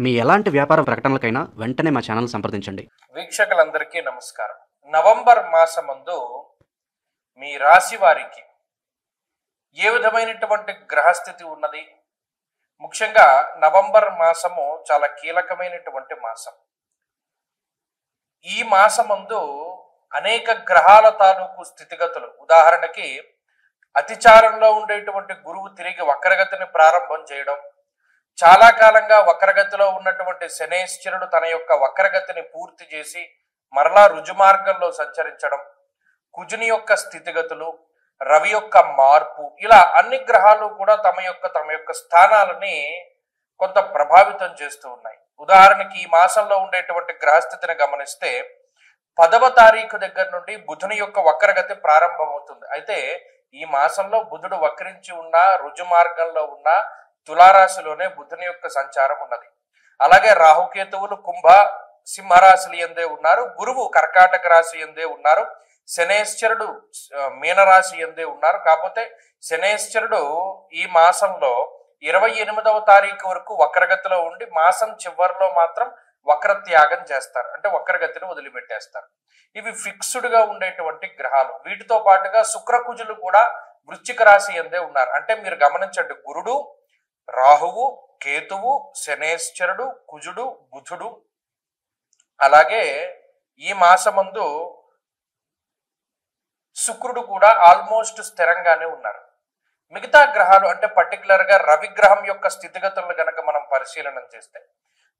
మీ ఎలాంటి వ్యాపార ప్రకటనలకైనా వెంటనే మా ఛానల్ సంప్రదించండి. వీక్షకులందరికీ నమస్కారం. నవంబర్ మాసమందు మీ రాశి వారికి ఏ విధమైనటువంటి గ్రహస్థితి ఉన్నది? ముఖ్యంగా నవంబర్ మాసము చాలా కీలకమైనటువంటి మాసం. ఈ మాసమందు అనేక గ్రహాల తాలూకు స్థితిగతులు, ఉదాహరణకి అతిచారంలో ఉండేటువంటి గురువు తిరిగి వక్రగతిని ప్రారంభం చేయడం, చాలా కాలంగా వక్రగతిలో ఉన్నటువంటి శనేశ్వరుడు తన యొక్క వక్రగతిని పూర్తి చేసి మరలా రుజుమార్గంలో సంచరించడం, కుజుని యొక్క స్థితిగతులు, రవి యొక్క మార్పు, ఇలా అన్ని గ్రహాలు కూడా తమ యొక్క స్థానాలని కొంత ప్రభావితం చేస్తూ ఉన్నాయి. ఉదాహరణకి ఈ మాసంలో ఉండేటువంటి గ్రహస్థితిని గమనిస్తే 10వ తారీఖు దగ్గర నుండి బుధుని యొక్క వక్రగతి ప్రారంభమవుతుంది. అయితే ఈ మాసంలో బుధుడు వక్రించి ఉన్న రుజు మార్గంలో ఉన్న తులారాశిలోనే బుధుని యొక్క సంచారం ఉన్నది. అలాగే రాహుకేతువులు కుంభ సింహరాశులు ఎందే ఉన్నారు, గురువు కర్కాటక రాశి ఎందే ఉన్నారు, శనేశ్వరుడు మీనరాశి ఎందే ఉన్నారు. కాకపోతే శనేశ్వరుడు ఈ మాసంలో 28వ తారీఖు వరకు వక్రగతిలో ఉండి మాసం చివరిలో మాత్రం వక్ర త్యాగం చేస్తారు, అంటే వక్రగతిని వదిలిపెట్టేస్తారు. ఇవి ఫిక్స్డ్ గా ఉండేటువంటి గ్రహాలు. వీటితో పాటుగా శుక్రకుజులు కూడా వృశ్చిక రాశి ఎందే ఉన్నారు. అంటే మీరు గమనించండి, గురుడు, రాహువు, కేతువు, శనేశ్వరుడు, కుజుడు, బుధుడు, అలాగే ఈ మాసమందు శుక్రుడు కూడా ఆల్మోస్ట్ స్థిరంగానే ఉన్నారు. మిగతా గ్రహాలు అంటే పర్టికులర్ గా రవి గ్రహం యొక్క స్థితిగతులను గనక మనం పరిశీలన చేస్తే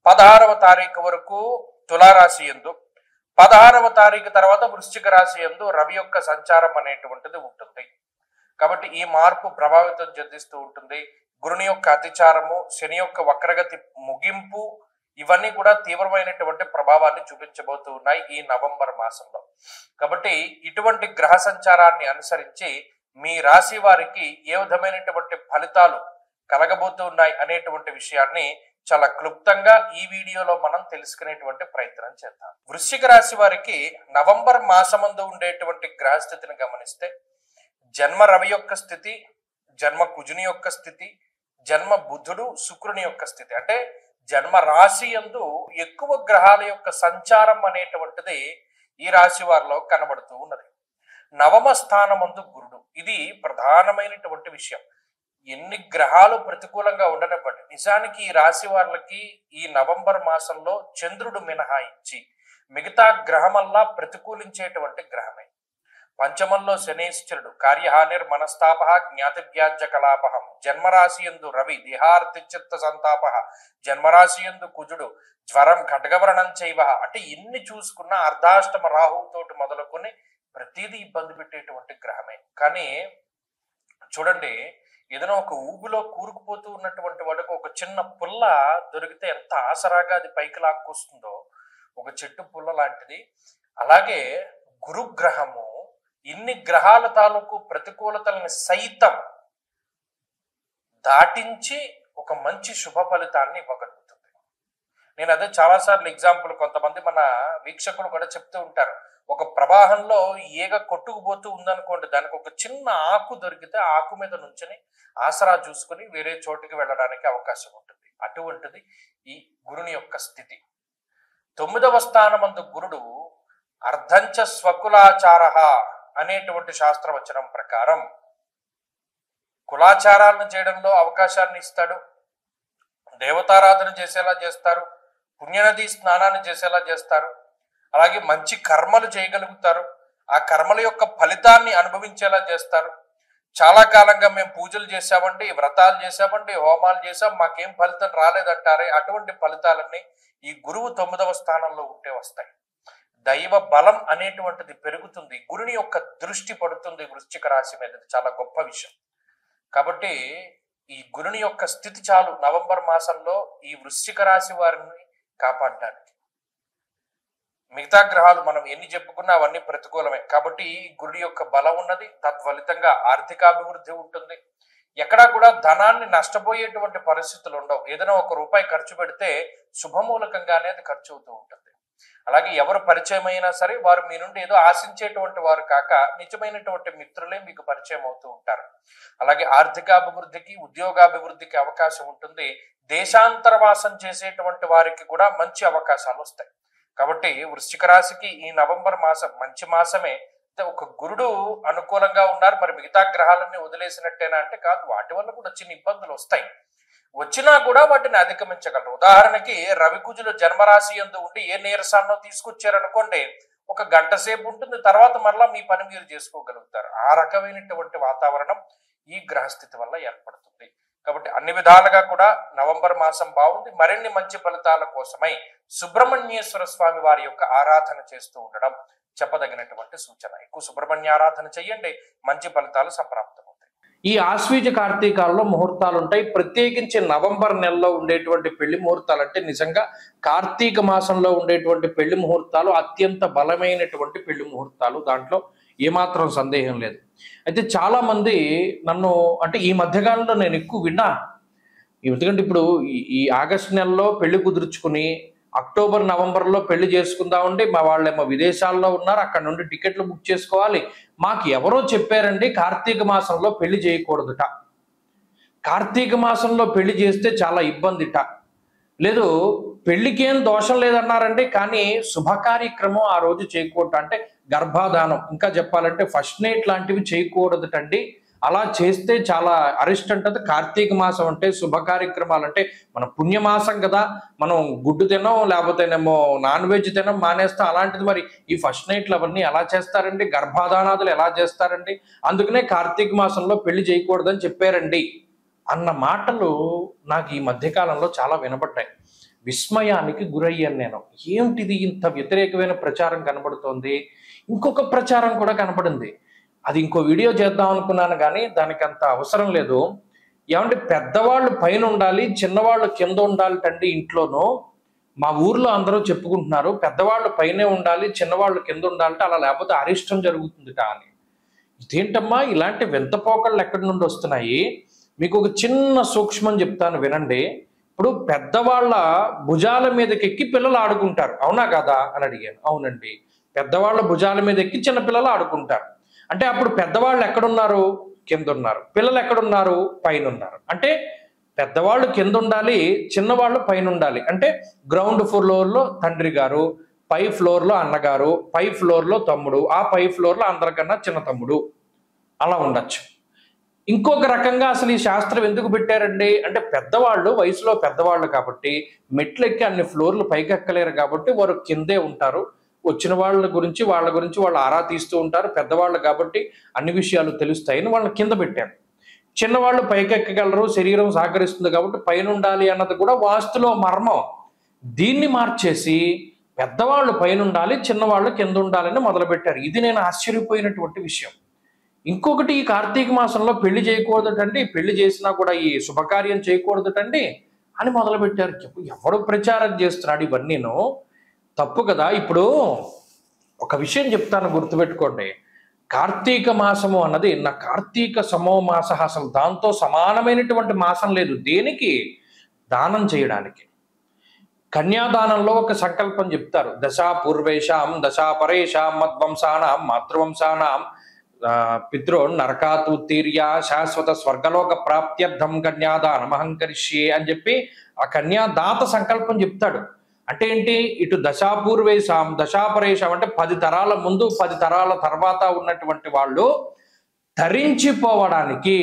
16వ తారీఖు వరకు తులారాశి యందు, 16వ తారీఖు తర్వాత వృశ్చిక రాశి యందు రవి యొక్క సంచారం అనేటువంటిది ఉంటుంది. కాబట్టి ఈ మార్పు ప్రభావితం చెందిస్తూ ఉంటుంది. గురుని యొక్క అతిచారము, శని యొక్క వక్రగతి ముగింపు, ఇవన్నీ కూడా తీవ్రమైనటువంటి ప్రభావాన్ని చూపించబోతూ ఉన్నాయి ఈ నవంబర్ మాసంలో. కాబట్టి ఇటువంటి గ్రహ సంచారాన్ని అనుసరించి మీ రాశి వారికి ఏ విధమైనటువంటి ఫలితాలు కలగబోతూ ఉన్నాయి అనేటువంటి విషయాన్ని చాలా క్లుప్తంగా ఈ వీడియోలో మనం తెలుసుకునేటువంటి ప్రయత్నం చేద్దాం. వృశ్చిక రాశి వారికి నవంబర్ మాసమందు ఉండేటువంటి గ్రహస్థితిని గమనిస్తే జన్మ రవి యొక్క స్థితి, జన్మ కుజుని యొక్క స్థితి, జన్మ బుధుడు శుక్రుని యొక్క స్థితి, అంటే జన్మ రాశి యందు ఎక్కువ గ్రహాల యొక్క సంచారం అనేటువంటిది ఈ రాశి వారిలో కనబడుతూ ఉన్నది. నవమ స్థానమందు గురుడు, ఇది ప్రధానమైనటువంటి విషయం. ఎన్ని గ్రహాలు ప్రతికూలంగా ఉండనివ్వండి, నిజానికి ఈ రాశి వాళ్ళకి ఈ నవంబర్ మాసంలో చంద్రుడు మినహాయించి మిగతా గ్రహమల్లా ప్రతికూలించేటువంటి గ్రహమే. పంచమంలో శనేశ్వరుడు కార్యహానిర్ మనస్తాప జ్ఞాతి వ్యాజ్య కలాపహం, జన్మరాశి యందు రవి దేహార్తి చిత్త సంతాప, జన్మరాశి యందు కుజుడు జ్వరం ఖడ్గవరణం చైవ, అంటే ఎన్ని చూసుకున్న అర్ధాష్టమ రాహువుతోటి మొదలుకొని ప్రతిదీ ఇబ్బంది పెట్టేటువంటి గ్రహమే. కానీ చూడండి, ఏదైనా ఒక ఊబిలో కూరుకుపోతూ ఉన్నటువంటి వాడికి ఒక చిన్న పుల్ల దొరికితే ఎంత ఆసరాగా అది పైకి లాక్కొస్తుందో, ఒక చెట్టు పుల్ల లాంటిది. అలాగే గురుగ్రహము ఇన్ని గ్రహాల తాలూకు ప్రతికూలతలను సైతం దాటించి ఒక మంచి శుభ ఫలితాన్ని ఇవ్వగలుగుతుంది. నేను అదే చాలాసార్లు ఎగ్జాంపుల్, కొంతమంది మన వీక్షకులు కూడా చెప్తూ ఉంటారు, ఒక ప్రవాహంలో ఈగ కొట్టుకుపోతూ ఉందనుకోండి, దానికి ఒక చిన్న ఆకు దొరికితే ఆకు మీద నుంచుని ఆసరా చూసుకుని వేరే చోటుకి వెళ్ళడానికి అవకాశం ఉంటుంది. అటువంటిది ఈ గురుని యొక్క స్థితి. 9వ స్థానమందు గురుడు అర్ధంచ స్వకులాచార అనేటువంటి శాస్త్రవచనం ప్రకారం కులాచారాలను చేయడంలో అవకాశాన్ని ఇస్తాడు, దేవతారాధన చేసేలా చేస్తారు, పుణ్యనది స్నానాన్ని చేసేలా చేస్తారు, అలాగే మంచి కర్మలు చేయగలుగుతారు, ఆ కర్మల యొక్క ఫలితాన్ని అనుభవించేలా చేస్తారు. చాలా కాలంగా మేము పూజలు చేశామండి, వ్రతాలు చేశామండి, హోమాలు చేశాం, మాకేం ఫలితం రాలేదంటారే, అటువంటి ఫలితాలన్నీ ఈ గురువు 9వ స్థానంలో ఉంటే వస్తాయి. దైవ బలం అనేటువంటిది పెరుగుతుంది, గురుని యొక్క దృష్టి పడుతుంది వృశ్చిక రాశి మీద, చాలా గొప్ప విషయం. కాబట్టి ఈ గురుని యొక్క స్థితి చాలు నవంబర్ మాసంలో ఈ వృశ్చిక రాశి వారిని కాపాడడానికి. మిగతా గ్రహాలు మనం ఎన్ని చెప్పుకున్నా అవన్నీ ప్రతికూలమే. కాబట్టి గురుడి యొక్క బలం ఉన్నది, తద్ఫలితంగా ఆర్థికాభివృద్ధి ఉంటుంది. ఎక్కడా కూడా ధనాన్ని నష్టపోయేటువంటి పరిస్థితులు ఉండవు. ఏదైనా 1 రూపాయి ఖర్చు పెడితే శుభమూలకంగానే అది ఖర్చు అవుతూ ఉంటుంది. అలాగే ఎవరు పరిచయం అయినా సరే వారు మీ నుండి ఏదో ఆశించేటువంటి వారు కాక నిజమైనటువంటి మిత్రులే మీకు పరిచయం అవుతూ ఉంటారు. అలాగే ఆర్థికాభివృద్ధికి, ఉద్యోగాభివృద్ధికి అవకాశం ఉంటుంది. దేశాంతరవాసం చేసేటువంటి వారికి కూడా మంచి అవకాశాలు వస్తాయి. కాబట్టి వృశ్చిక రాశికి ఈ నవంబర్ మాసం మంచి మాసమే. ఒక గురుడు అనుకూలంగా ఉన్నారు, మరి మిగతా గ్రహాలన్నీ వదిలేసినట్టేనా అంటే కాదు. వాటి వల్ల కూడా చిన్న ఇబ్బందులు వస్తాయి. వచ్చినా కూడా వాటిని అధిగమించగలరు. ఉదాహరణకి రవికుజులు జన్మరాశి యందు ఉండి ఏ నీరసాన్నో తీసుకొచ్చారనుకోండి, ఒక గంట సేపు ఉంటుంది, తర్వాత మరలా మీ పని మీరు చేసుకోగలుగుతారు. ఆ రకమైనటువంటి వాతావరణం ఈ గ్రహస్థితి వల్ల ఏర్పడుతుంది. కాబట్టి అన్ని విధాలుగా కూడా నవంబర్ మాసం బాగుంది. మరిన్ని మంచి ఫలితాల కోసమై సుబ్రహ్మణ్యేశ్వర స్వామి వారి యొక్క ఆరాధన చేస్తూ ఉండడం చెప్పదగినటువంటి సూచన. ఎక్కువ సుబ్రహ్మణ్య ఆరాధన చెయ్యండి, మంచి ఫలితాలు సంప్రాప్తమవుతాయి. ఈ ఆశ్వీజ కార్తీకాల్లో ముహూర్తాలు ఉంటాయి. ప్రత్యేకించి నవంబర్ నెలలో ఉండేటువంటి పెళ్లి ముహూర్తాలు అంటే నిజంగా కార్తీక మాసంలో ఉండేటువంటి పెళ్లి ముహూర్తాలు అత్యంత బలమైనటువంటి పెళ్లి ముహూర్తాలు. దాంట్లో ఏమాత్రం సందేహం లేదు. అయితే చాలా మంది నన్ను అంటే ఈ మధ్యకాలంలో నేను ఎక్కువ విన్నాను. ఎందుకంటే ఇప్పుడు ఈ ఆగస్టు నెలలో పెళ్లి కుదుర్చుకుని అక్టోబర్ నవంబర్లో పెళ్లి చేసుకుందామండి, మా వాళ్ళేమో విదేశాల్లో ఉన్నారు, అక్కడ నుండి టికెట్లు బుక్ చేసుకోవాలి. మాకు ఎవరో చెప్పారండి కార్తీక మాసంలో పెళ్లి చేయకూడదుట, కార్తీక మాసంలో పెళ్లి చేస్తే చాలా ఇబ్బందిట, లేదు పెళ్లికి ఏం దోషం లేదన్నారండి, కానీ శుభ కార్యక్రమం ఆ రోజు చేయకూడదు, అంటే గర్భాధానం ఇంకా చెప్పాలంటే ఫస్ట్ నైట్ లాంటివి చేయకూడదుటండి, అలా చేస్తే చాలా అరిస్ట్ అంటది. కార్తీక మాసం అంటే శుభ కార్యక్రమాలు అంటే మన పుణ్యమాసం కదా, మనం గుడ్డు తినం లేకపోతేనేమో నాన్ వెజ్ తినం మానేస్తాం. అలాంటిది మరి ఈ ఫస్ట్ నైట్లు అవన్నీ ఎలా చేస్తారండి, గర్భాధానాదులు ఎలా చేస్తారండి, అందుకనే కార్తీక మాసంలో పెళ్లి చేయకూడదని చెప్పారండి అన్న మాటలు నాకు ఈ మధ్యకాలంలో చాలా వినపడ్డాయి. విస్మయానికి గురయ్యాను నేను. ఏమిటిది ఇంత వ్యతిరేకమైన ప్రచారం కనబడుతోంది. ఇంకొక ప్రచారం కూడా కనపడింది, అది ఇంకో వీడియో చేద్దాం అనుకున్నాను కానీ దానికి అంత అవసరం లేదు. ఏమంటే పెద్దవాళ్ళు పైన ఉండాలి, చిన్నవాళ్ళు కింద ఉండాలి తండ్రి ఇంట్లోనూ. మా ఊర్లో అందరూ చెప్పుకుంటున్నారు పెద్దవాళ్ళు పైనే ఉండాలి, చిన్నవాళ్ళు కింద ఉండాలంటే, అలా లేకపోతే అరిష్టం జరుగుతుందిట అని. ఇదేంటమ్మా ఇలాంటి వింత పోకళ్ళు ఎక్కడి నుండి వస్తున్నాయి? మీకు ఒక చిన్న సూక్ష్మం చెప్తాను వినండి. ఇప్పుడు పెద్దవాళ్ళ భుజాల మీదకి ఎక్కి పిల్లలు ఆడుకుంటారు, అవునా కదా అని అడిగాను. అవునండి, పెద్దవాళ్ళ భుజాల మీద ఎక్కి చిన్నపిల్లలు ఆడుకుంటారు. అంటే అప్పుడు పెద్దవాళ్ళు ఎక్కడున్నారు? కింద ఉన్నారు. పిల్లలు ఎక్కడున్నారు? పైన ఉన్నారు. అంటే పెద్దవాళ్ళు కింద ఉండాలి, చిన్నవాళ్ళు పైన ఉండాలి. అంటే గ్రౌండ్ ఫ్లోర్లో తండ్రి గారు, పై ఫ్లోర్లో అన్నగారు, పై ఫ్లోర్లో తమ్ముడు, ఆ పై ఫ్లోర్లో అందరికన్నా చిన్న తమ్ముడు, అలా ఉండొచ్చు. ఇంకొక రకంగా అసలు ఈ శాస్త్రం ఎందుకు పెట్టారండి అంటే పెద్దవాళ్ళు వయసులో పెద్దవాళ్ళు కాబట్టి మెట్లు ఎక్కి అన్ని ఫ్లోర్లు పైకి ఎక్కలేరు కాబట్టి వారు కిందే ఉంటారు. వచ్చిన వాళ్ళ గురించి వాళ్ళు ఆరా తీస్తూ ఉంటారు. పెద్దవాళ్ళు కాబట్టి అన్ని విషయాలు తెలుస్తాయని వాళ్ళని కింద పెట్టారు. చిన్నవాళ్ళు పైకి ఎక్కగలరు, శరీరం సహకరిస్తుంది కాబట్టి పైన ఉండాలి అన్నది కూడా వాస్తులో మర్మం. దీన్ని మార్చేసి పెద్దవాళ్ళు పైన ఉండాలి, చిన్నవాళ్ళు కింద ఉండాలని మొదలుపెట్టారు. ఇది నేను ఆశ్చర్యపోయినటువంటి విషయం. ఇంకొకటి, ఈ కార్తీక మాసంలో పెళ్లి చేయకూడదటండి, పెళ్లి చేసినా కూడా ఈ శుభకార్యం చేయకూడదటండి అని మొదలుపెట్టారు. ఎవడు ప్రచారం చేస్తున్నాడు ఇవన్నీను? తప్పు కదా. ఇప్పుడు ఒక విషయం చెప్తాను, గుర్తుపెట్టుకోండి. కార్తీక మాసము అన్నది నా కార్తీక సమో మాస, అసలు దాంతో సమానమైనటువంటి మాసం లేదు. దేనికి? దానం చేయడానికి. కన్యాదానంలో ఒక సంకల్పం చెప్తారు, దశా పూర్వేషాం దశా పరేషాం మద్వంశానాం మాతృవంశానాం పితృ నరకాతుత్తీర్య శాశ్వత స్వర్గలోక ప్రాప్త్యర్థం కన్యాదానం అహంకరిష్యే అని చెప్పి ఆ కన్యాదాత సంకల్పం చెప్తాడు. అంటే ఏంటి? ఇటు దశాపూర్వేశాం దశాపరేషాం అంటే 10 తరాల ముందు 10 తరాల తర్వాత ఉన్నటువంటి వాళ్ళు ధరించిపోవడానికి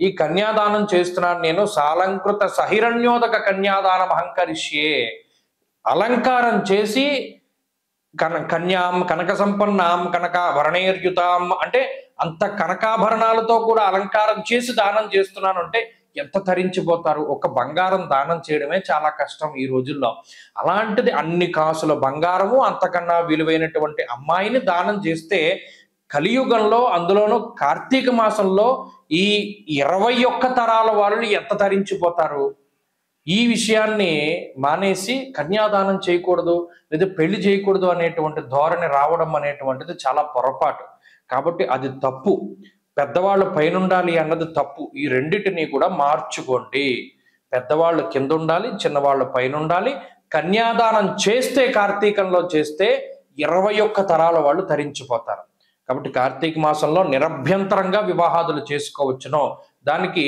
ఈ కన్యాదానం చేస్తున్నాను నేను. సాలంకృత సహిరణ్యోదక కన్యాదానం అహంకరిష్యే, అలంకారం చేసి కన్యాం కనక సంపన్నాం కనకాభరణేర్యుతాం అంటే అంత కనకాభరణాలతో కూడా అలంకారం చేసి దానం చేస్తున్నాను అంటే ఎంత ధరించిపోతారు. ఒక బంగారం దానం చేయడమే చాలా కష్టం ఈ రోజుల్లో. అలాంటిది అన్ని కాసుల బంగారము, అంతకన్నా విలువైనటువంటి అమ్మాయిని దానం చేస్తే కలియుగంలో, అందులోనూ కార్తీక మాసంలో ఈ 21 తరాల వాళ్ళు ఎంత ధరించిపోతారు. ఈ విషయాన్ని మానేసి కన్యాదానం చేయకూడదు లేదా పెళ్లి చేయకూడదు అనేటువంటి ధోరణి రావడం అనేటువంటిది చాలా పొరపాటు. కాబట్టి అది తప్పు. పెద్దవాళ్ళు పైన ఉండాలి అన్నది తప్పు. ఈ రెండిటిని కూడా మార్చుకోండి. పెద్దవాళ్ళు కింద ఉండాలి, చిన్నవాళ్ళు పైన ఉండాలి. కన్యాదానం చేస్తే కార్తీకంలో చేస్తే 21 తరాల వాళ్ళు తరించిపోతారు. కాబట్టి కార్తీక మాసంలో నిరభ్యంతరంగా వివాహాదులు చేసుకోవచ్చునో, దానికి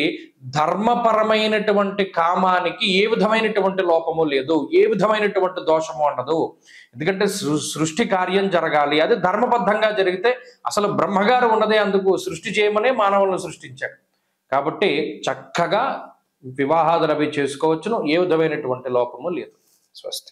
ధర్మపరమైనటువంటి కామానికి ఏ విధమైనటువంటి లోపము లేదు, ఏ విధమైనటువంటి దోషము ఉండదు. ఎందుకంటే సృష్టి కార్యం జరగాలి, అది ధర్మబద్ధంగా జరిగితే అసలు బ్రహ్మగారు ఉన్నదే అందుకు, సృష్టి చేయమనే మానవులను సృష్టించాడు. కాబట్టి చక్కగా వివాహాదులు అవి చేసుకోవచ్చును, ఏ విధమైనటువంటి లోపము లేదు. స్వస్తి.